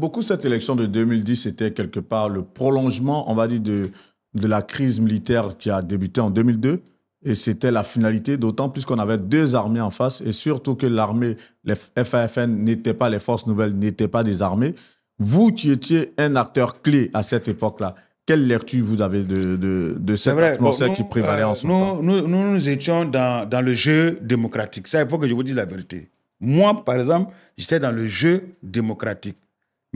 beaucoup, cette élection de 2010 était quelque part le prolongement, on va dire, de la crise militaire qui a débuté en 2002. Et c'était la finalité, d'autant plus qu'on avait deux armées en face et surtout que l'armée, les FAFN n'étaient pas, les forces nouvelles n'étaient pas des armées. Vous qui étiez un acteur clé à cette époque-là, quelle lecture vous avez de cette atmosphère qui prévalait en ce temps? Nous étions dans le jeu démocratique. Ça, il faut que je vous dise la vérité. Moi, par exemple, j'étais dans le jeu démocratique.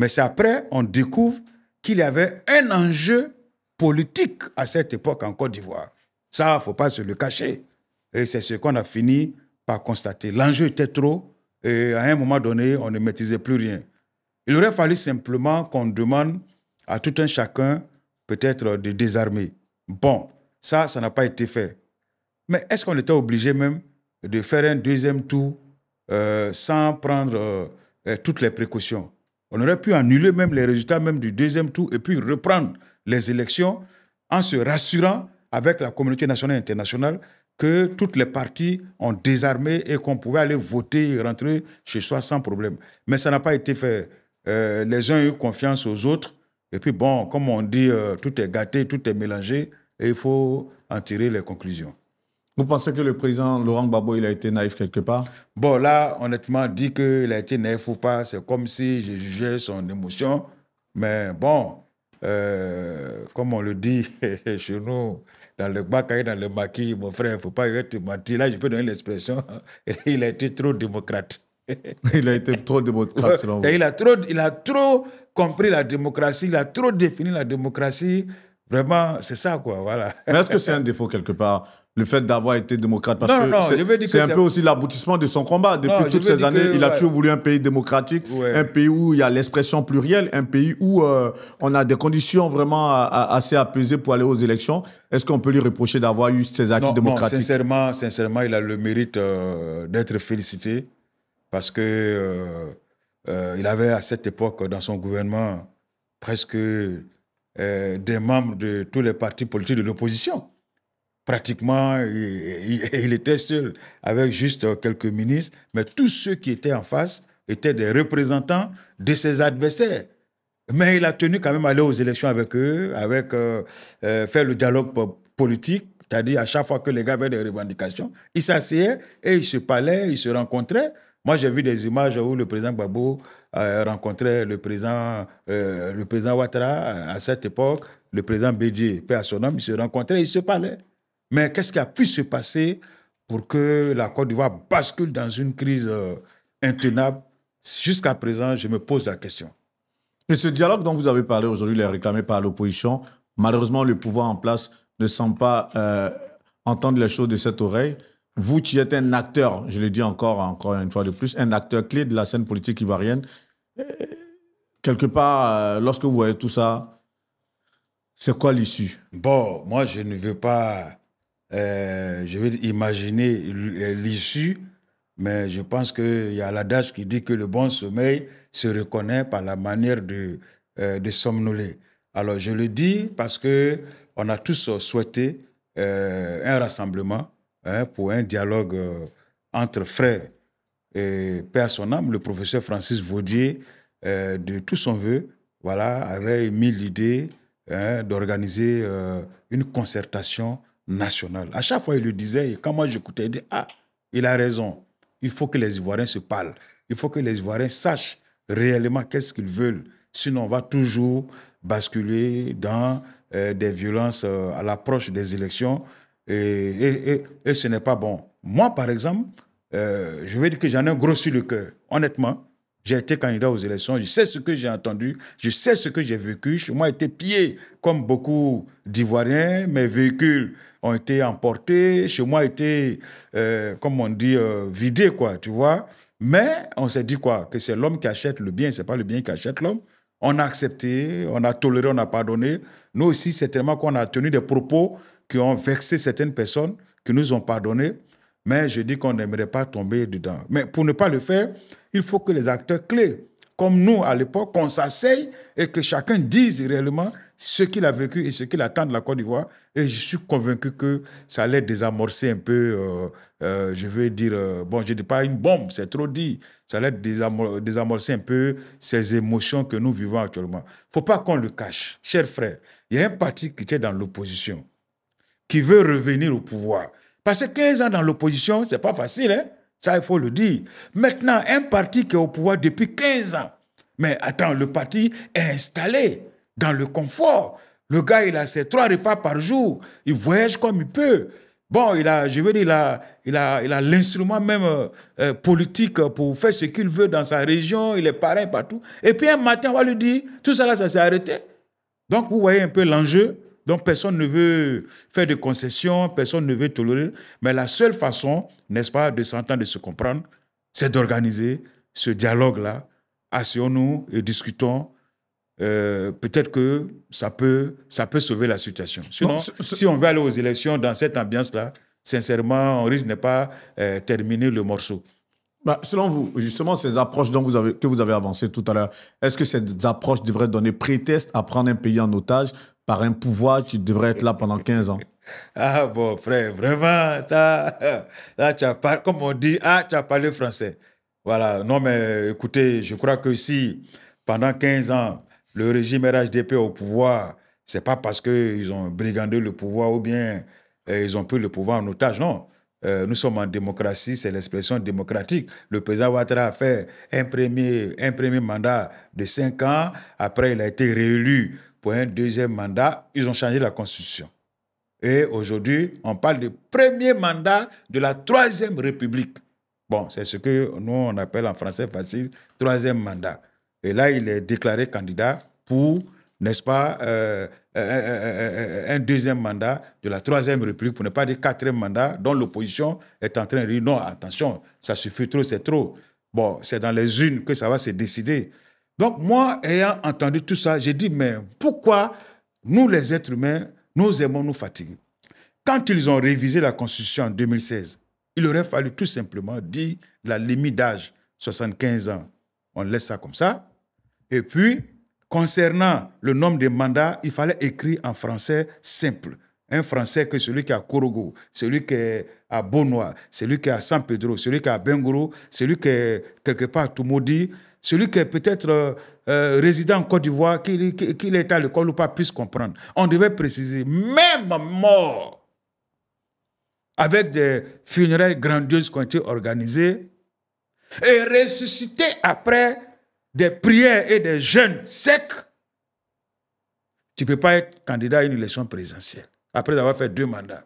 Mais c'est après, on découvre qu'il y avait un enjeu politique à cette époque en Côte d'Ivoire. Ça, il ne faut pas se le cacher. Et c'est ce qu'on a fini par constater. L'enjeu était trop, et à un moment donné, on ne maîtrisait plus rien. Il aurait fallu simplement qu'on demande à tout un chacun, peut-être, de désarmer. Bon, ça n'a pas été fait. Mais est-ce qu'on était obligé même de faire un deuxième tour sans prendre toutes les précautions? On aurait pu annuler même les résultats même du deuxième tour et puis reprendre les élections en se rassurant avec la communauté nationale et internationale que toutes les parties ont désarmé et qu'on pouvait aller voter et rentrer chez soi sans problème. Mais ça n'a pas été fait. Les uns ont eu confiance aux autres. Et puis bon, comme on dit, tout est gâté, tout est mélangé et il faut en tirer les conclusions. Vous pensez que le président Laurent Gbagbo, il a été naïf quelque part? Bon, là, honnêtement, dire qu'il a été naïf ou pas, c'est comme si je jugeais son émotion. Mais bon, comme on le dit chez nous, dans le bakaï, dans le maquis, mon frère, il ne faut pas te mentir. Là, je peux donner l'expression, il a été trop démocrate. Il a été trop démocrate, selon vous. Il a trop compris la démocratie, il a trop défini la démocratie. Vraiment, c'est ça, quoi, voilà. Mais est-ce que c'est un défaut quelque part, le fait d'avoir été démocrate? Parce que c'est un peu aussi l'aboutissement de son combat. Depuis toutes ces années, il a toujours voulu un pays démocratique, un pays où il y a l'expression plurielle, un pays où on a des conditions vraiment assez apaisées pour aller aux élections. Est-ce qu'on peut lui reprocher d'avoir eu ces acquis démocratiques? Non, sincèrement, il a le mérite d'être félicité parce que il avait à cette époque, dans son gouvernement, presque des membres de tous les partis politiques de l'opposition. Pratiquement, il était seul avec juste quelques ministres, mais tous ceux qui étaient en face étaient des représentants de ses adversaires. Mais il a tenu quand même à aller aux élections avec eux, faire le dialogue politique, c'est-à-dire à chaque fois que les gars avaient des revendications, ils s'asseyaient et ils se parlaient, ils se rencontraient. Moi, j'ai vu des images où le président Gbagbo rencontrait le président Ouattara à cette époque, le président Bédié, paix à son nom, ils se rencontraient, ils se parlaient. Mais qu'est-ce qui a pu se passer pour que la Côte d'Ivoire bascule dans une crise intenable? Jusqu'à présent, je me pose la question. Et ce dialogue dont vous avez parlé aujourd'hui, il est réclamé par l'opposition. Malheureusement, le pouvoir en place ne semble pas entendre les choses de cette oreille. Vous qui êtes un acteur, je le dis encore une fois de plus, un acteur clé de la scène politique ivoirienne, quelque part, lorsque vous voyez tout ça, c'est quoi l'issue? Bon, moi, je ne veux pas imaginer l'issue, mais je pense qu'il y a l'adage qui dit que le bon sommeil se reconnaît par la manière de somnoler. Alors, je le dis parce qu'on a tous souhaité un rassemblement, pour un dialogue entre frères. Et paix à son âme, le professeur Francis Vaudier, de tout son vœu, voilà, avait émis l'idée d'organiser une concertation nationale. À chaque fois, il le disait, et quand moi j'écoutais, il dit « Ah, il a raison, il faut que les Ivoiriens se parlent, il faut que les Ivoiriens sachent réellement qu'est-ce qu'ils veulent, sinon on va toujours basculer dans des violences à l'approche des élections. Et ce n'est pas bon. » Moi, par exemple, je vais dire que j'en ai un gros sur le cœur. Honnêtement, j'ai été candidat aux élections, je sais ce que j'ai entendu, je sais ce que j'ai vécu. Chez moi, a été pillé comme beaucoup d'Ivoiriens. Mes véhicules ont été emportés. Chez moi, a été, comme on dit, vidé, quoi, tu vois. Mais on s'est dit quoi? Que c'est l'homme qui achète le bien, c'est pas le bien qui achète l'homme. On a accepté, on a toléré, on a pardonné. Nous aussi, c'est tellement qu'on a tenu des propos qui ont vexé certaines personnes, qui nous ont pardonné. Mais je dis qu'on n'aimerait pas tomber dedans. Mais pour ne pas le faire, il faut que les acteurs clés comme nous à l'époque, qu'on s'asseye et que chacun dise réellement ce qu'il a vécu et ce qu'il attend de la Côte d'Ivoire. Et je suis convaincu que ça allait désamorcer un peu, je veux dire, bon, je ne dis pas une bombe, c'est trop dit, ça allait désamorcer un peu ces émotions que nous vivons actuellement. Il ne faut pas qu'on le cache. Chers frères, il y a un parti qui était dans l'opposition, qui veut revenir au pouvoir. Parce que 15 ans dans l'opposition, ce n'est pas facile, hein? Ça, il faut le dire. Maintenant, un parti qui est au pouvoir depuis 15 ans, mais attends, le parti est installé dans le confort. Le gars, il a ses 3 repas par jour. Il voyage comme il peut. Bon, il a l'instrument même politique pour faire ce qu'il veut dans sa région. Il est pareil partout. Et puis un matin, on va lui dire, tout ça là, ça s'est arrêté. Donc, vous voyez un peu l'enjeu. Donc, personne ne veut faire de concessions, personne ne veut tolérer. Mais la seule façon, n'est-ce pas, de s'entendre, de se comprendre, c'est d'organiser ce dialogue-là. Asseyons-nous et discutons. Peut-être que ça peut sauver la situation. Sinon, si on veut aller aux élections dans cette ambiance-là, sincèrement, on risque de ne pas terminer le morceau. Bah, selon vous, justement, ces approches que vous avez avancées tout à l'heure, est-ce que ces approches devraient donner prétexte à prendre un pays en otage par un pouvoir qui devrait être là pendant 15 ans? Ah bon, frère, vraiment, là, tu as parlé, comme on dit, tu as parlé français. Voilà, non mais écoutez, je crois que si pendant 15 ans, le régime RHDP au pouvoir, c'est pas parce qu'ils ont brigandé le pouvoir ou bien ils ont pris le pouvoir en otage, non. Nous sommes en démocratie, c'est l'expression démocratique. Le président Ouattara a fait un premier mandat de 5 ans. Après, il a été réélu pour un deuxième mandat. Ils ont changé la Constitution. Et aujourd'hui, on parle du premier mandat de la 3e République. Bon, c'est ce que nous, on appelle en français facile, 3e mandat. Et là, il est déclaré candidat pour, n'est-ce pas, un deuxième mandat de la 3e République, pour ne pas dire 4e mandat, dont l'opposition est en train de dire non, attention, ça suffit trop, c'est trop. Bon, c'est dans les urnes que ça va se décider. Donc, moi, ayant entendu tout ça, j'ai dit, mais pourquoi nous, les êtres humains, nous aimons nous fatiguer? Quand ils ont révisé la Constitution en 2016, il aurait fallu tout simplement dire la limite d'âge, 75 ans. On laisse ça comme ça. Et puis, concernant le nombre de mandats, il fallait écrire en français simple. Un français que celui qui est à Korogo, celui qui est à Bonois, celui qui est à San Pedro, celui qui est à Bengoro, celui qui est quelque part à Toumoudi, celui qui est peut-être résident en Côte d'Ivoire, qu'il est à l'école ou pas, puisse comprendre. On devait préciser, même mort, avec des funérailles grandioses qui ont été organisées, et ressusciter après des prières et des jeûnes secs, tu ne peux pas être candidat à une élection présidentielle après avoir fait 2 mandats.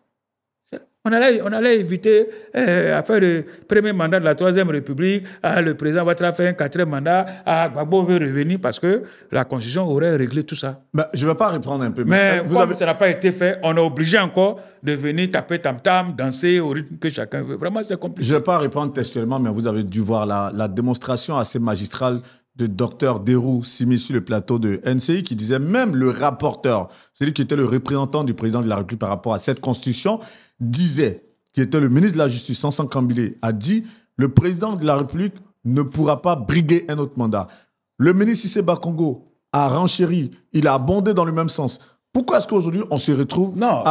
On allait éviter à faire le premier mandat de la 3e République, le président va faire un 4e mandat, Gbagbo veut revenir parce que la Constitution aurait réglé tout ça. Ben, je ne vais pas reprendre un peu. Mais ça n'a pas été fait, on est obligé encore de venir taper tam-tam, danser au rythme que chacun veut. Vraiment, c'est compliqué. Je ne vais pas répondre textuellement, mais vous avez dû voir la démonstration assez magistrale de Dr Derou Simi sur le plateau de NCI qui disait même le rapporteur, celui qui était le représentant du président de la République par rapport à cette constitution, disait, qui était le ministre de la Justice, Sansan Kambilé, a dit le président de la République ne pourra pas briguer un autre mandat. Le ministre Issé Bakongo a renchéri, il a abondé dans le même sens. Pourquoi est-ce qu'aujourd'hui on se retrouve Non,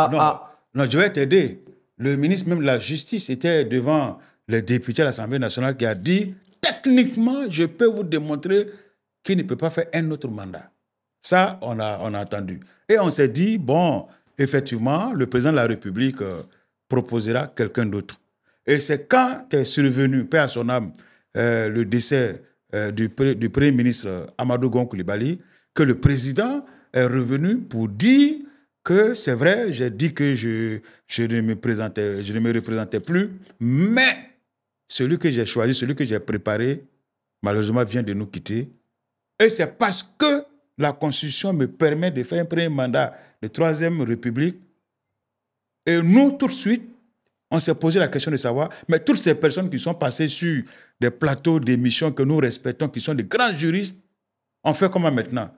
je vais t'aider. Le ministre même de la Justice était devant les députés à l'Assemblée nationale qui a dit techniquement, je peux vous démontrer qu'il ne peut pas faire un autre mandat. Ça, on a entendu. Et on s'est dit, bon, effectivement, le président de la République proposera quelqu'un d'autre. Et c'est quand est survenu, paix à son âme, le décès du Premier ministre Amadou Gon Coulibaly, que le président est revenu pour dire que c'est vrai, j'ai dit que je ne me représentais plus, mais celui que j'ai choisi, celui que j'ai préparé, malheureusement, vient de nous quitter. Et c'est parce que la Constitution me permet de faire un premier mandat de 3e République. Et nous, tout de suite, on s'est posé la question de savoir, mais toutes ces personnes qui sont passées sur des plateaux d'émissions que nous respectons, qui sont des grands juristes, on fait comment maintenant?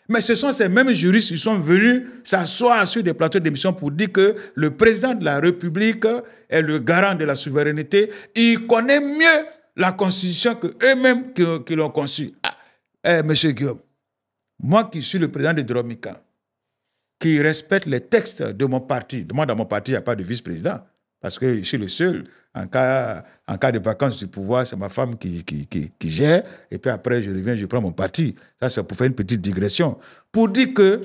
Mais ce sont ces mêmes juristes qui sont venus s'asseoir sur des plateaux d'émission pour dire que le président de la République est le garant de la souveraineté. Il connaît mieux la Constitution qu'eux-mêmes qui l'ont conçue. Monsieur Guillaume, moi qui suis le président de Dromika, qui respecte les textes de mon parti, moi dans mon parti, il n'y a pas de vice-président, parce que je suis le seul. En cas de vacances du pouvoir, c'est ma femme qui gère, et puis après, je reviens, je prends mon parti. Ça, c'est pour faire une petite digression. Pour dire que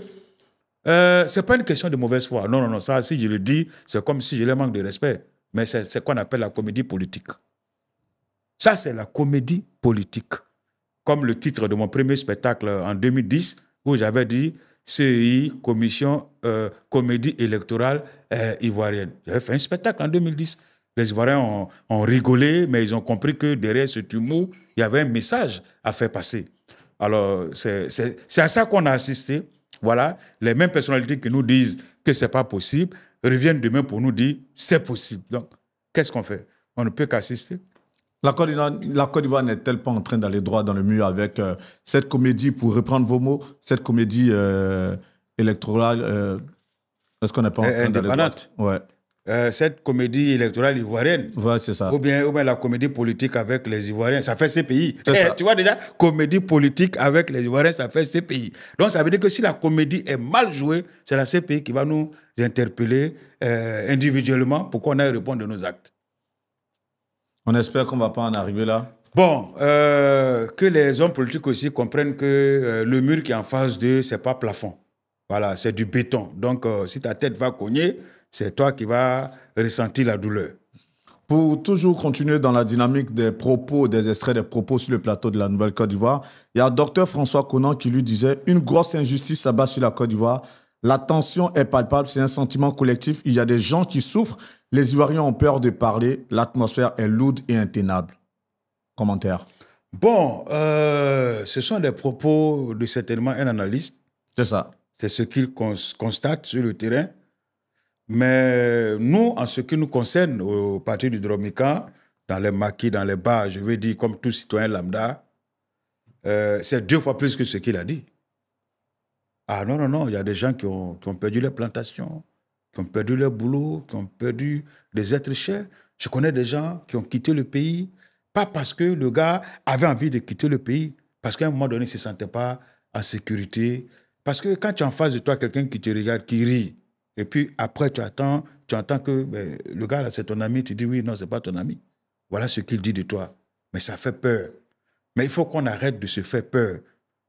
ce n'est pas une question de mauvaise foi. Non, non, non, ça, si je le dis, c'est comme si je leur manque de respect. Mais c'est ce qu'on appelle la comédie politique. Ça, c'est la comédie politique. Comme le titre de mon premier spectacle en 2010, où j'avais dit CEI, Commission Comédie électorale ivoirienne. J'avais fait un spectacle en 2010. Les Ivoiriens ont rigolé, mais ils ont compris que derrière ce humour, il y avait un message à faire passer. Alors, c'est à ça qu'on a assisté. Voilà, les mêmes personnalités qui nous disent que ce n'est pas possible reviennent demain pour nous dire c'est possible. Donc, qu'est-ce qu'on fait? On ne peut qu'assister. La Côte d'Ivoire n'est-elle pas en train d'aller droit dans le mur avec cette comédie, pour reprendre vos mots, cette comédie électorale, est-ce qu'on n'est pas en train d'aller droit? Ouais. Cette comédie électorale ivoirienne, ouais, c'est ça. Ou bien la comédie politique avec les Ivoiriens, ça fait CPI. Tu vois déjà, comédie politique avec les Ivoiriens, ça fait CPI. Donc ça veut dire que si la comédie est mal jouée, c'est la CPI qui va nous interpeller individuellement pour qu'on aille répondre de nos actes. On espère qu'on ne va pas en arriver là. Bon, que les hommes politiques aussi comprennent que le mur qui est en face d'eux, ce n'est pas plafond. Voilà, c'est du béton. Donc, si ta tête va cogner, c'est toi qui vas ressentir la douleur. Pour toujours continuer dans la dynamique des propos, des extraits des propos sur le plateau de la Nouvelle-Côte d'Ivoire, il y a Dr François Conan qui lui disait « Une grosse injustice s'abat sur la Côte d'Ivoire. La tension est palpable, c'est un sentiment collectif. Il y a des gens qui souffrent. Les Ivoiriens ont peur de parler. L'atmosphère est lourde et intenable. » Commentaire. Bon, ce sont des propos de certainement un analyste. C'est ça. C'est ce qu'il constate sur le terrain. Mais nous, en ce qui nous concerne, au parti du Dromika, dans les maquis, dans les bars, je veux dire, comme tout citoyen lambda, c'est 2 fois plus que ce qu'il a dit. Ah non, non, non, il y a des gens qui ont perdu leurs plantations, qui ont perdu leur boulot, qui ont perdu des êtres chers. Je connais des gens qui ont quitté le pays, pas parce que le gars avait envie de quitter le pays, parce qu'à un moment donné, il ne se sentait pas en sécurité. Parce que quand tu as en face de toi quelqu'un qui te regarde, qui rit, et puis après tu entends que le gars là c'est ton ami, tu dis oui, non, c'est pas ton ami. Voilà ce qu'il dit de toi. Mais ça fait peur. Mais il faut qu'on arrête de se faire peur.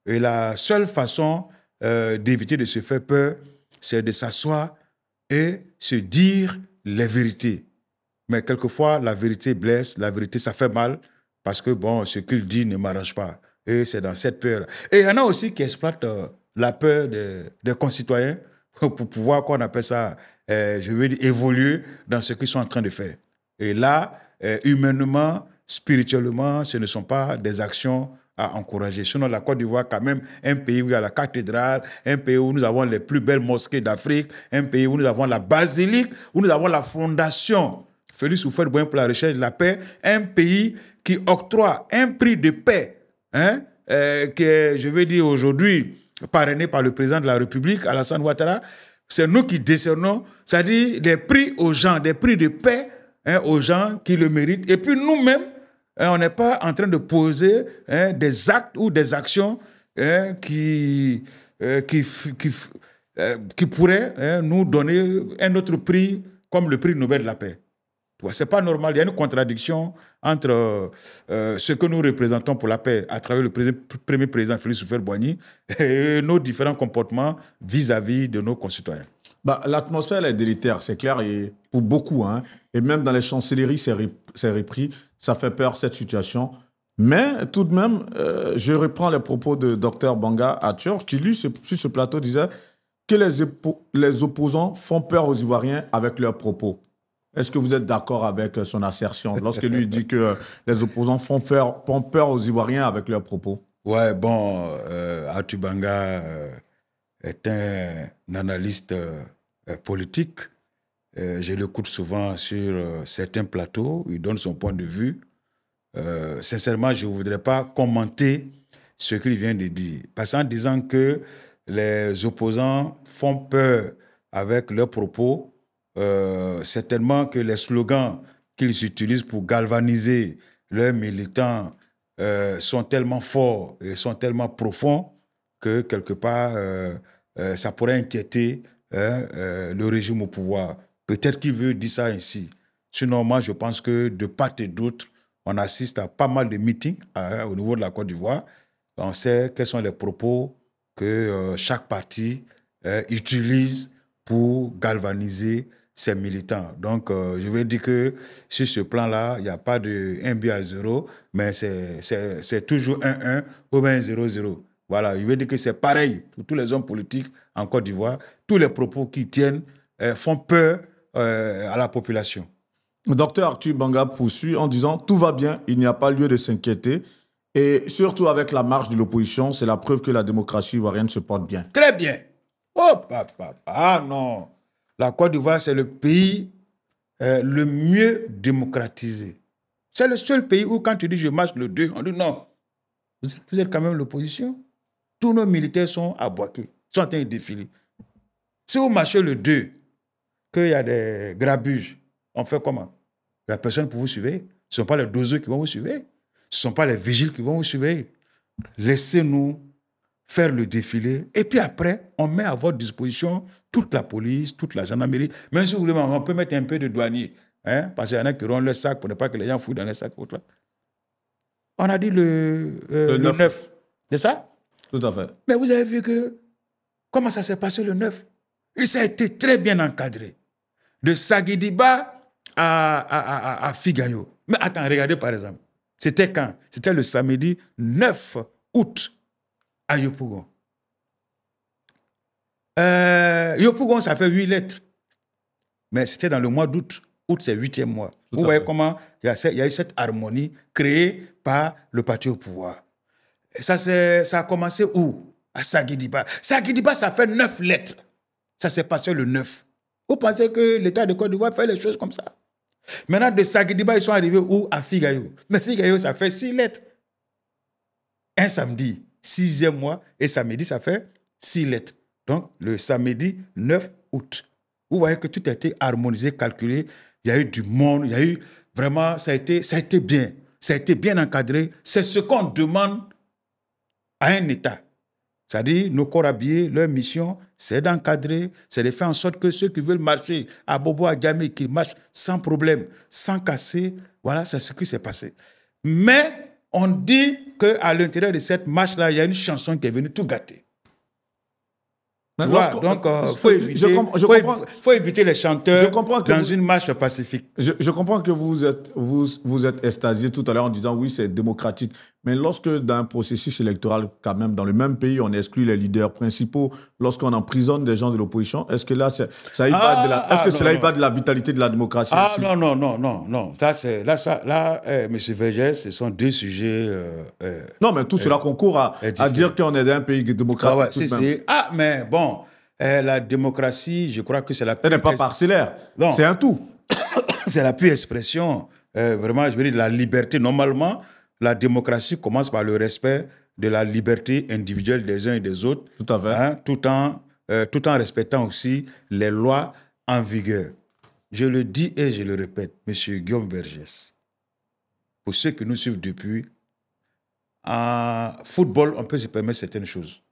Et la seule façon d'éviter de se faire peur, c'est de s'asseoir et se dire les vérités. Mais quelquefois, la vérité blesse, la vérité, ça fait mal, parce que, bon, ce qu'il dit ne m'arrange pas. Et c'est dans cette peur. Et il y en a aussi qui exploitent la peur des concitoyens pour pouvoir, qu'on appelle ça, je veux dire, évoluer dans ce qu'ils sont en train de faire. Et là, humainement, spirituellement, ce ne sont pas des actions à encourager. Sinon, la Côte d'Ivoire, quand même, un pays où il y a la cathédrale, un pays où nous avons les plus belles mosquées d'Afrique, un pays où nous avons la basilique, où nous avons la fondation Félix Houphouët-Boigny pour la recherche de la paix, un pays qui octroie un prix de paix, qui est, je veux dire, aujourd'hui, parrainé par le président de la République, Alassane Ouattara. C'est nous qui décernons, c'est-à-dire des prix aux gens, des prix de paix aux gens qui le méritent. Et puis nous-mêmes, on n'est pas en train de poser des actes ou des actions qui pourraient nous donner un autre prix comme le prix Nobel de la paix. Ce n'est pas normal. Il y a une contradiction entre ce que nous représentons pour la paix à travers le premier président Félix Houphouët-Boigny et nos différents comportements vis-à-vis de nos concitoyens. L'atmosphère est délétère, c'est clair, et pour beaucoup. Et même dans les chancelleries, c'est repris. Ça fait peur, cette situation. Mais tout de même, je reprends les propos de Dr Banga Atur, qui, lui, sur ce plateau, disait que les opposants font peur aux Ivoiriens avec leurs propos. Est-ce que vous êtes d'accord avec son assertion lorsque lui dit que les opposants font peur aux Ivoiriens avec leurs propos? Ouais, bon, Atur Banga est un analyste politique. Je l'écoute souvent sur certains plateaux. Il donne son point de vue. Sincèrement, je ne voudrais pas commenter ce qu'il vient de dire. Parce qu'en disant que les opposants font peur avec leurs propos, certainement que les slogans qu'ils utilisent pour galvaniser leurs militants sont tellement forts et sont tellement profonds que quelque part, ça pourrait inquiéter le régime au pouvoir. Peut-être qu'il veut dire ça ainsi. Sinon, moi, je pense que de part et d'autre, on assiste à pas mal de meetings au niveau de la Côte d'Ivoire. On sait quels sont les propos que chaque parti utilise pour galvaniser ses militants. Donc, je veux dire que sur ce plan-là, il n'y a pas de 1-0, mais c'est toujours 1-1 ou bien 0-0. Voilà, je veux dire que c'est pareil pour tous les hommes politiques en Côte d'Ivoire. Tous les propos qu'ils tiennent font peur à la population. Le docteur Arthur Banga poursuit en disant « Tout va bien, il n'y a pas lieu de s'inquiéter. » Et surtout avec la marche de l'opposition, c'est la preuve que la démocratie ivoirienne se porte bien. Très bien. Oh, papa, ah non. La Côte d'Ivoire, c'est le pays le mieux démocratisé. C'est le seul pays où quand tu dis « je marche le 2 », on dit « non, vous êtes quand même l'opposition. » Tous nos militaires sont à Boaké, sont en train de défiler. Si vous marchez le 2, qu'il y a des grabuges, on fait comment? Il n'y a personne pour vous surveiller. Ce ne sont pas les doseurs qui vont vous surveiller. Ce ne sont pas les vigiles qui vont vous surveiller. Laissez-nous faire le défilé. Et puis après, on met à votre disposition toute la police, toute la gendarmerie. Même si vous voulez, on peut mettre un peu de douanier. Hein, parce qu'il y en a qui auront le sac pour ne pas que les gens fouillent dans les sacs. On a dit le 9. C'est ça? Tout à fait. Mais vous avez vu que comment ça s'est passé le 9? Et ça a été très bien encadré. De Sagidiba à Figayo. Mais attends, regardez par exemple. C'était quand? C'était le samedi 9 août à Yopougon. Yopougon, ça fait 8 lettres. Mais c'était dans le mois d'août. Août, c'est 8e mois. Vous voyez comment il y a eu cette harmonie créée par le parti au pouvoir. Et ça a commencé où? À Sagidiba. Sagidiba, ça fait 9 lettres. Ça s'est passé le 9. Vous pensez que l'État de Côte d'Ivoire fait les choses comme ça? Maintenant, de Sagidiba, ils sont arrivés où? À Figayo. Mais Figayo, ça fait 6 lettres. Un samedi, 6e mois, et samedi, ça fait 6 lettres. Donc, le samedi 9 août. Vous voyez que tout a été harmonisé, calculé. Il y a eu du monde, il y a eu vraiment, ça a été bien. Ça a été bien encadré. C'est ce qu'on demande à un État. C'est-à-dire, nos corps habillés, leur mission, c'est d'encadrer, c'est de faire en sorte que ceux qui veulent marcher à Bobo, à Djamé, qu'ils marchent sans problème, sans casser. Voilà, c'est ce qui s'est passé. Mais on dit qu'à l'intérieur de cette marche-là, il y a une chanson qui est venue tout gâter. Voilà, donc, il faut éviter les chanteurs dans une marche pacifique. Je comprends que vous êtes extasié tout à l'heure en disant oui, c'est démocratique. Mais lorsque dans un processus électoral, quand même, dans le même pays, on exclut les leaders principaux, lorsqu'on emprisonne des gens de l'opposition, est-ce que là, ça y va de la vitalité de la démocratie? Non. M. Vergès, ce sont deux sujets... non, mais tout cela concourt à dire qu'on est un pays démocratique. Mais bon, la démocratie, je crois que c'est la... Elle n'est pas parcellaire, c'est un tout. C'est la pure expression, vraiment, je veux dire, de la liberté. Normalement, la démocratie commence par le respect de la liberté individuelle des uns et des autres. Tout à fait. Hein, tout en respectant aussi les lois en vigueur. Je le dis et je le répète, M. Guillaume Vergès, pour ceux qui nous suivent depuis, en football, on peut se permettre certaines choses.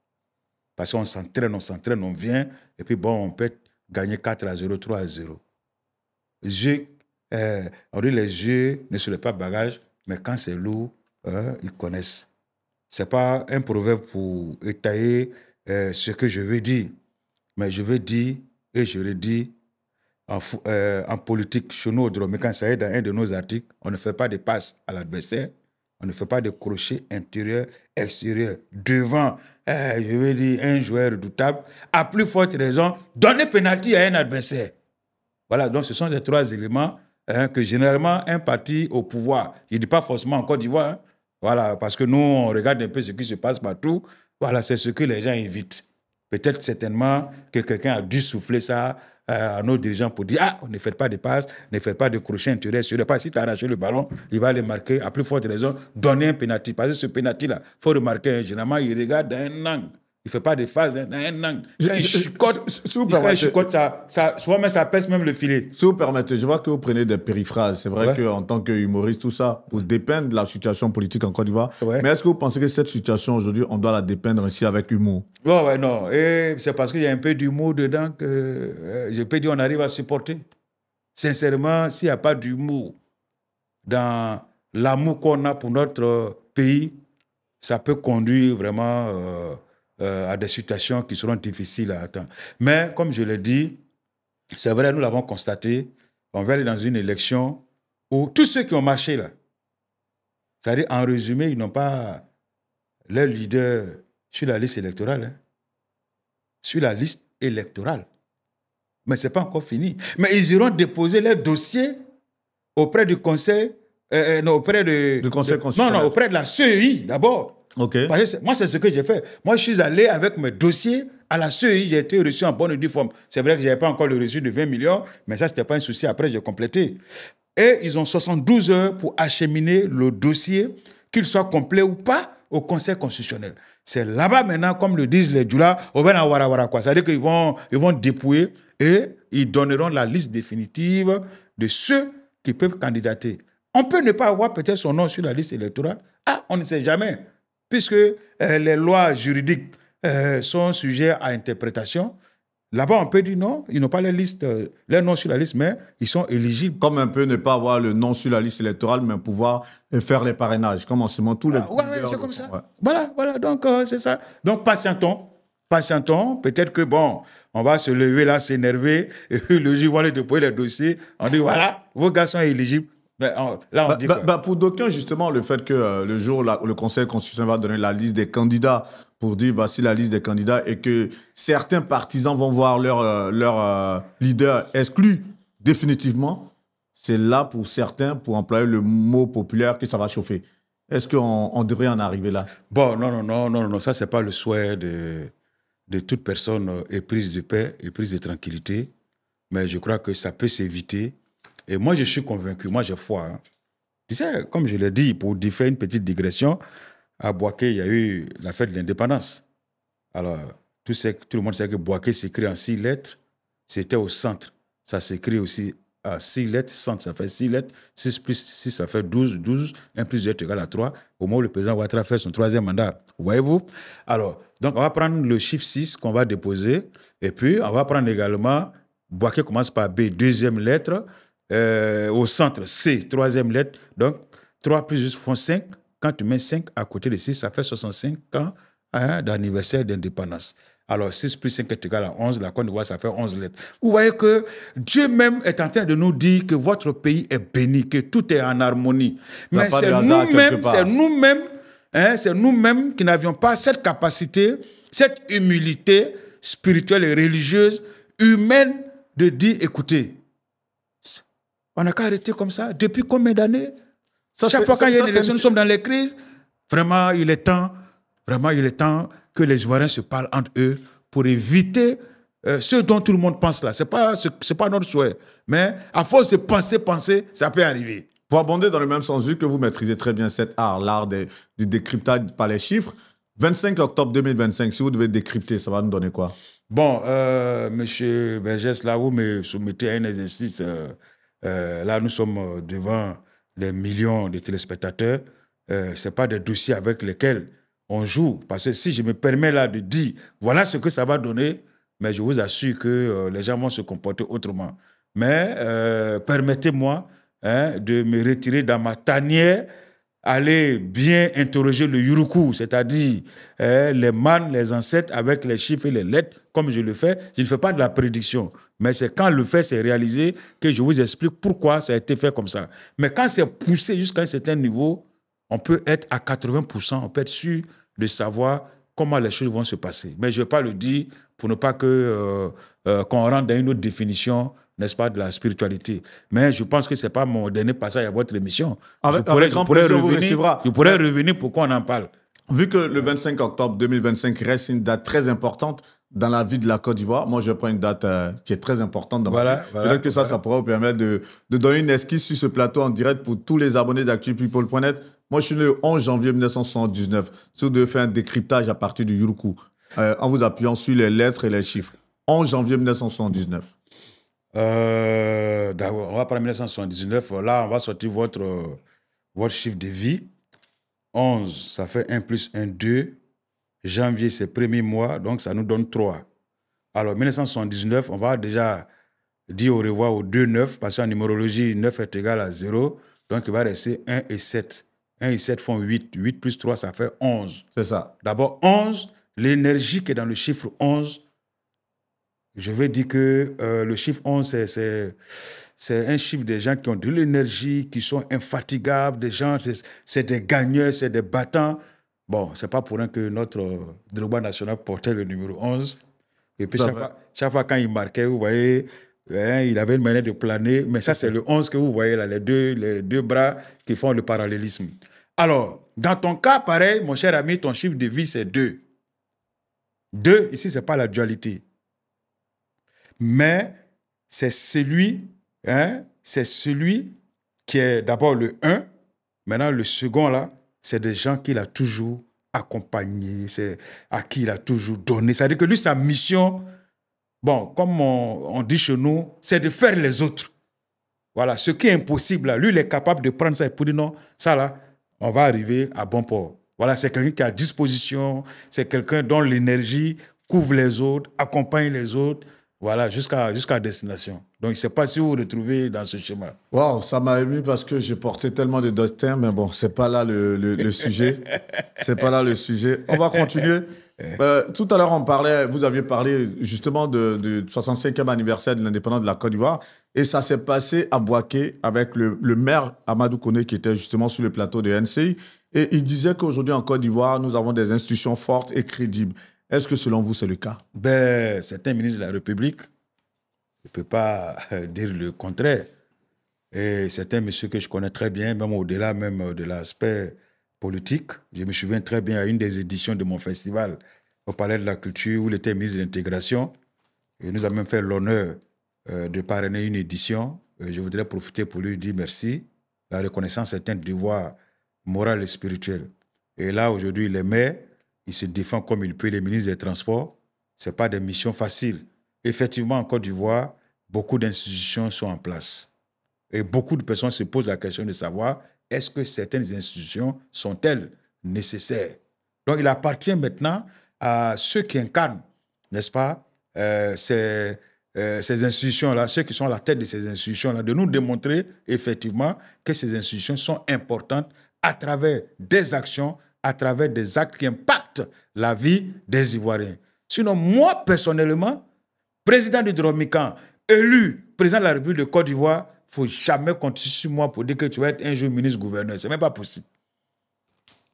Parce qu'on s'entraîne, on vient, et puis bon, on peut gagner 4-0, 3-0. On dit les yeux ne se lèvent pas bagage, mais quand c'est lourd, ils connaissent. Ce n'est pas un proverbe pour étayer ce que je veux dire, mais je veux dire, et je le dis, en politique, chez nous, au Drôme, quand ça est dans un de nos articles, on ne fait pas de passes à l'adversaire, on ne fait pas de crochet intérieur, extérieur, devant, je veux dire, un joueur redoutable. À plus forte raison, donner pénalty à un adversaire. Voilà, donc ce sont ces 3 éléments que généralement un parti au pouvoir, je ne dis pas forcément en Côte d'Ivoire, voilà, parce que nous, on regarde un peu ce qui se passe partout, voilà, c'est ce que les gens évitent. Peut-être certainement que quelqu'un a dû souffler ça à nos dirigeants pour dire « Ah, ne faites pas de passes, ne faites pas de crochet intérieur, si tu as arraché le ballon, il va le marquer. À plus forte raison, donner un pénalty. » Parce que ce pénalty-là, il faut remarquer, généralement, il regarde d'un angle. Il ne fait pas de phase. Hein. Quand il chicote, souvent ça pèse même le filet. Si vous permettez, je vois que vous prenez des périphrases. C'est vrai qu'en tant qu'humoriste, tout ça, pour dépeindre de la situation politique en Côte d'Ivoire. Ouais. Mais est-ce que vous pensez que cette situation aujourd'hui, on doit la dépeindre ici avec humour? Ouais, non. Et c'est parce qu'il y a un peu d'humour dedans que je peux dire on arrive à supporter. Sincèrement, s'il n'y a pas d'humour dans l'amour qu'on a pour notre pays, ça peut conduire vraiment à des situations qui seront difficiles à atteindre. Mais comme je l'ai dit, c'est vrai, nous l'avons constaté, on va aller dans une élection où tous ceux qui ont marché là, c'est-à-dire en résumé, ils n'ont pas leur leader sur la liste électorale. Hein. Sur la liste électorale. Mais ce n'est pas encore fini. Mais ils iront déposer leur dossier auprès du conseil, du conseil constitutionnel. Non, auprès de la CEI d'abord. Okay. Parce que moi, c'est ce que j'ai fait. Moi, je suis allé avec mes dossiers à la CEI, j'ai été reçu en bonne et due forme. C'est vrai que je n'avais pas encore le reçu de 20 millions, mais ça, ce n'était pas un souci. Après, j'ai complété. Et ils ont 72 heures pour acheminer le dossier, qu'il soit complet ou pas, au Conseil constitutionnel. C'est là-bas maintenant, comme le disent les Djoula, c'est-à-dire qu'ils vont dépouiller et ils donneront la liste définitive de ceux qui peuvent candidater. On peut ne pas avoir peut-être son nom sur la liste électorale. Ah, on ne sait jamais. Puisque les lois juridiques sont sujets à interprétation. Là-bas, on peut dire non, ils n'ont pas leur nom sur la liste, mais ils sont éligibles. Comme un peu ne pas avoir le nom sur la liste électorale, mais pouvoir faire les parrainages, comme en ce moment tous les... Oui, c'est comme ça. Ouais. Voilà, donc c'est ça. Donc patientons. Peut-être que, bon, on va se lever là, s'énerver, et puis le juge va aller déposer les dossiers. On dit, voilà, vos gars sont éligibles. Là, on dit pour d'aucuns, justement, le fait que le jour où le Conseil constitutionnel va donner la liste des candidats pour dire voici la liste des candidats et que certains partisans vont voir leur leader exclu définitivement, c'est là pour certains, pour employer le mot populaire, que ça va chauffer. Est-ce qu'on devrait en arriver là? Bon, non, ça, c'est pas le souhait de toute personne éprise de paix, éprise de tranquillité, mais je crois que ça peut s'éviter. Et moi, je suis convaincu, moi, j'ai foi. Hein. Tu sais, comme je l'ai dit, pour faire une petite digression, à Boaké, il y a eu la fête de l'indépendance. Alors, tout le monde sait que Boaké s'écrit en 6 lettres. C'était au centre. Ça s'écrit aussi à 6 lettres. Centre, ça fait 6 lettres. 6 plus 6, ça fait 12. 12. 1 plus 2 est égal à 3. Au moment où le président Ouattara fait son 3e mandat. Voyez-vous? Alors, donc, on va prendre le chiffre 6 qu'on va déposer. Et puis, on va prendre également, Boaké commence par B, 2e lettre. Au centre, C, 3e lettre. Donc, 3 plus 2 font 5. Quand tu mets 5 à côté de 6, ça fait 65 ans d'anniversaire d'indépendance. Alors, 6 plus 5 est égal à 11. La Côte d'Ivoire, ça fait 11 lettres. Vous voyez que Dieu même est en train de nous dire que votre pays est béni, que tout est en harmonie. Mais c'est nous-mêmes qui n'avions pas cette capacité, cette humilité spirituelle et religieuse, humaine, de dire, écoutez, on n'a qu'à arrêter comme ça. Depuis combien d'années? Chaque fois qu'il y a une élection, nous sommes dans les crises. Vraiment, il est temps que les Ivoiriens se parlent entre eux pour éviter ce dont tout le monde pense là. C'est pas notre souhait. Mais à force de penser, ça peut arriver. Pour abonder dans le même sens, vu que vous maîtrisez très bien cet art, l'art du décryptage par les chiffres, 25 octobre 2025, si vous devez décrypter, ça va nous donner quoi? Bon, monsieur Vergès, là, vous me soumettez à un exercice. Là, nous sommes devant des millions de téléspectateurs. Ce n'est pas des dossiers avec lesquels on joue. Parce que si je me permets là de dire, voilà ce que ça va donner, mais je vous assure que les gens vont se comporter autrement. Mais permettez-moi de me retirer dans ma tanière, aller bien interroger le Yuruku, c'est-à-dire les mânes, les ancêtres avec les chiffres et les lettres, comme je le fais. Je ne fais pas de la prédiction, mais c'est quand le fait s'est réalisé que je vous explique pourquoi ça a été fait comme ça. Mais quand c'est poussé jusqu'à un certain niveau, on peut être à 80%, on peut être sûr de savoir comment les choses vont se passer. Mais je ne vais pas le dire pour ne pas qu'on rentre dans une autre définition, n'est-ce pas, de la spiritualité. Mais je pense que ce n'est pas mon dernier passage à votre émission. Je pourrais revenir pourquoi on en parle. Vu que le 25 octobre 2025 reste une date très importante dans la vie de la Côte d'Ivoire, moi je prends une date qui est très importante dans ma vie. Peut-être que ça pourra vous permettre de donner une esquisse sur ce plateau en direct pour tous les abonnés d'ActuPeople.net. Moi je suis né le 11 janvier 1979. Si vous devez faire un décryptage à partir du Yuruku, en vous appuyant sur les lettres et les chiffres. 11 janvier 1979. D'abord, on va prendre 1979. Là, on va sortir votre chiffre de vie. 11, ça fait 1 plus 1, 2. Janvier, c'est premier mois, donc ça nous donne 3. Alors, 1979, on va déjà dire au revoir au 2, 9, parce qu'en numérologie, 9 est égal à 0. Donc, il va rester 1 et 7. 1 et 7 font 8. 8 plus 3, ça fait 11. C'est ça. D'abord, 11, l'énergie qui est dans le chiffre 11, je vais dire que le chiffre 11, c'est un chiffre des gens qui ont de l'énergie, qui sont infatigables, des gens, c'est des gagneurs, c'est des battants. Bon, c'est pas pour rien que notre Drogba national portait le numéro 11. Et puis chaque fois quand il marquait, vous voyez, hein, il avait une manière de planer. Mais ça, c'est le 11 que vous voyez là, les deux bras qui font le parallélisme. Alors, dans ton cas, pareil, mon cher ami, ton chiffre de vie, c'est 2. 2, ici, c'est pas la dualité. Mais c'est celui qui est d'abord le 1. Maintenant, le second, là, c'est des gens qu'il a toujours accompagnés, c'est à qui il a toujours donné. C'est-à-dire que lui, sa mission, bon, comme on dit chez nous, c'est de faire les autres. Voilà, ce qui est impossible, là, lui, il est capable de prendre ça et pour dire non, ça, là, on va arriver à bon port. Voilà, c'est quelqu'un qui a disposition, c'est quelqu'un dont l'énergie couvre les autres, accompagne les autres. Voilà, jusqu'à destination. Donc, je ne sais pas si vous vous retrouvez dans ce schéma. Wow, ça m'a ému parce que je portais tellement de destin, mais bon, c'est pas là le sujet. C'est pas là le sujet. On va continuer. Tout à l'heure, vous aviez parlé justement du 65e anniversaire de l'indépendance de la Côte d'Ivoire. Et ça s'est passé à Bouaké avec le maire Amadou Koné qui était justement sur le plateau de NCI. Et il disait qu'aujourd'hui, en Côte d'Ivoire, nous avons des institutions fortes et crédibles. Est-ce que selon vous, c'est le cas? C'est un ministre de la République. Je ne peux pas dire le contraire. Et c'est un monsieur que je connais très bien, même au-delà même de l'aspect politique. Je me souviens très bien à une des éditions de mon festival au Palais de la Culture où il était ministre de l'Intégration. Et nous avons même fait l'honneur de parrainer une édition. Je voudrais profiter pour lui dire merci. La reconnaissance est un devoir moral et spirituel. Et là, aujourd'hui, il est maire. Il se défend comme il peut, les ministres des Transports. Ce n'est pas des missions faciles. Effectivement, en Côte d'Ivoire, beaucoup d'institutions sont en place. Et beaucoup de personnes se posent la question de savoir est-ce que certaines institutions sont-elles nécessaires? Donc, il appartient maintenant à ceux qui incarnent, n'est-ce pas, ces institutions-là, ceux qui sont à la tête de ces institutions-là, de nous démontrer effectivement que ces institutions sont importantes à travers des actions, à travers des actes qui impactent la vie des Ivoiriens. Sinon, moi, personnellement, président du Dromican, élu président de la République de Côte d'Ivoire, il ne faut jamais compter sur moi pour dire que tu vas être un jour ministre-gouverneur. Ce n'est même pas possible.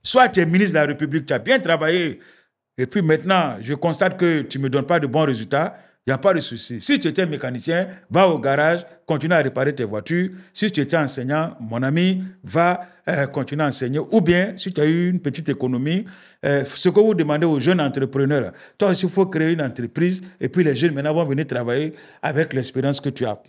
Soit tu es ministre de la République, tu as bien travaillé, et puis maintenant, je constate que tu ne me donnes pas de bons résultats, il n'y a pas de souci. Si tu étais mécanicien, va au garage, continue à réparer tes voitures. Si tu étais enseignant, mon ami, va continuer à enseigner. Ou bien, si tu as eu une petite économie, ce que vous demandez aux jeunes entrepreneurs, toi aussi, il faut créer une entreprise et puis les jeunes maintenant vont venir travailler avec l'expérience que tu as.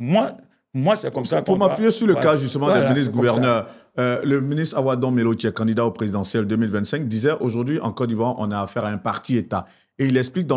Moi, c'est comme ça. Pour m'appuyer sur le cas justement des ministres-gouverneurs, le ministre Awadon Melo, qui est candidat au présidentiel 2025, disait aujourd'hui en Côte d'Ivoire, on a affaire à un parti-État. Et il explique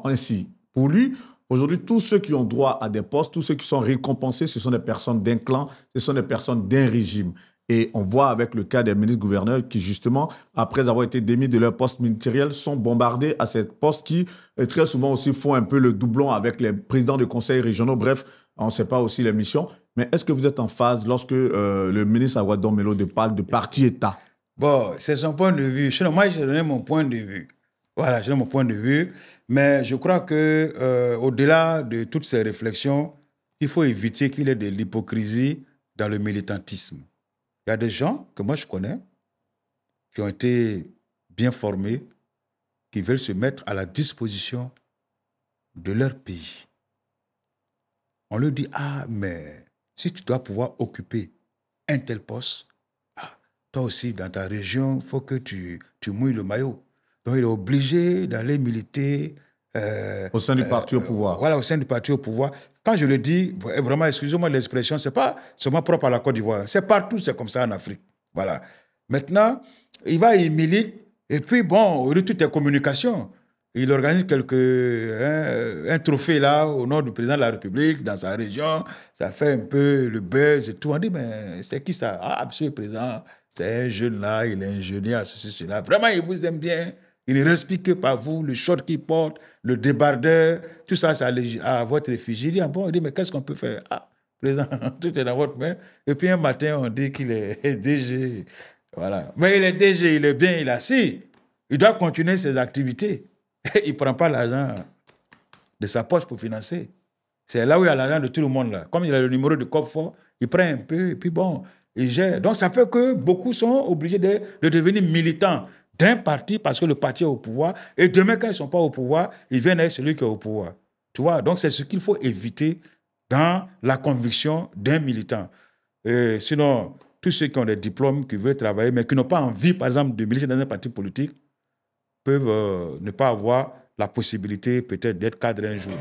ainsi. Pour lui, aujourd'hui, tous ceux qui ont droit à des postes, tous ceux qui sont récompensés, ce sont des personnes d'un clan, ce sont des personnes d'un régime. Et on voit avec le cas des ministres-gouverneurs qui, justement, après avoir été démis de leur poste ministériel, sont bombardés à ces postes qui, très souvent aussi, font un peu le doublon avec les présidents de conseils régionaux. Bref, on ne sait pas aussi les missions. Mais est-ce que vous êtes en phase lorsque le ministre Awadon Melo parle de parti-État? Bon, c'est son point de vue. Moi, j'ai donné mon point de vue. Voilà, j'ai mon point de vue. Mais je crois qu'au-delà de toutes ces réflexions, il faut éviter qu'il y ait de l'hypocrisie dans le militantisme. Il y a des gens que moi je connais qui ont été bien formés, qui veulent se mettre à la disposition de leur pays. On leur dit, ah, mais si tu dois pouvoir occuper un tel poste, toi aussi, dans ta région, il faut que tu mouilles le maillot. Donc, il est obligé d'aller militer. Au sein du parti au pouvoir. Voilà, au sein du parti au pouvoir. Quand je le dis, vraiment, excusez-moi de l'expression, ce n'est pas seulement propre à la Côte d'Ivoire. C'est partout, c'est comme ça en Afrique. Voilà. Maintenant, il milite, Et puis, bon, de toutes les communications, il organise un trophée là, au nom du président de la République, dans sa région. Ça fait un peu le buzz et tout. On dit, mais c'est qui ça? Ah, monsieur le président, c'est un jeune là, il est ingénieur, ceci, cela. Vraiment, il vous aime bien. Il ne respire que par vous, le short qu'il porte, le débardeur, tout ça, c'est à votre effigie. Il dit, ah bon, il dit, mais qu'est-ce qu'on peut faire? Ah, président, tout est dans votre main. Et puis un matin, on dit qu'il est DG. Voilà. Mais il est DG, il est bien, il est assis. Il doit continuer ses activités. Il ne prend pas l'argent de sa poche pour financer. C'est là où il y a l'argent de tout le monde. Là. Comme il a le numéro de coffre, il prend un peu et puis bon, il gère. Donc ça fait que beaucoup sont obligés de devenir militants d'un parti parce que le parti est au pouvoir. Et demain, quand ils ne sont pas au pouvoir, ils viennent avec celui qui est au pouvoir. Tu vois? Donc c'est ce qu'il faut éviter dans la conviction d'un militant. Et sinon, tous ceux qui ont des diplômes, qui veulent travailler, mais qui n'ont pas envie, par exemple, de militer dans un parti politique, peuvent ne pas avoir la possibilité peut-être d'être cadre un jour.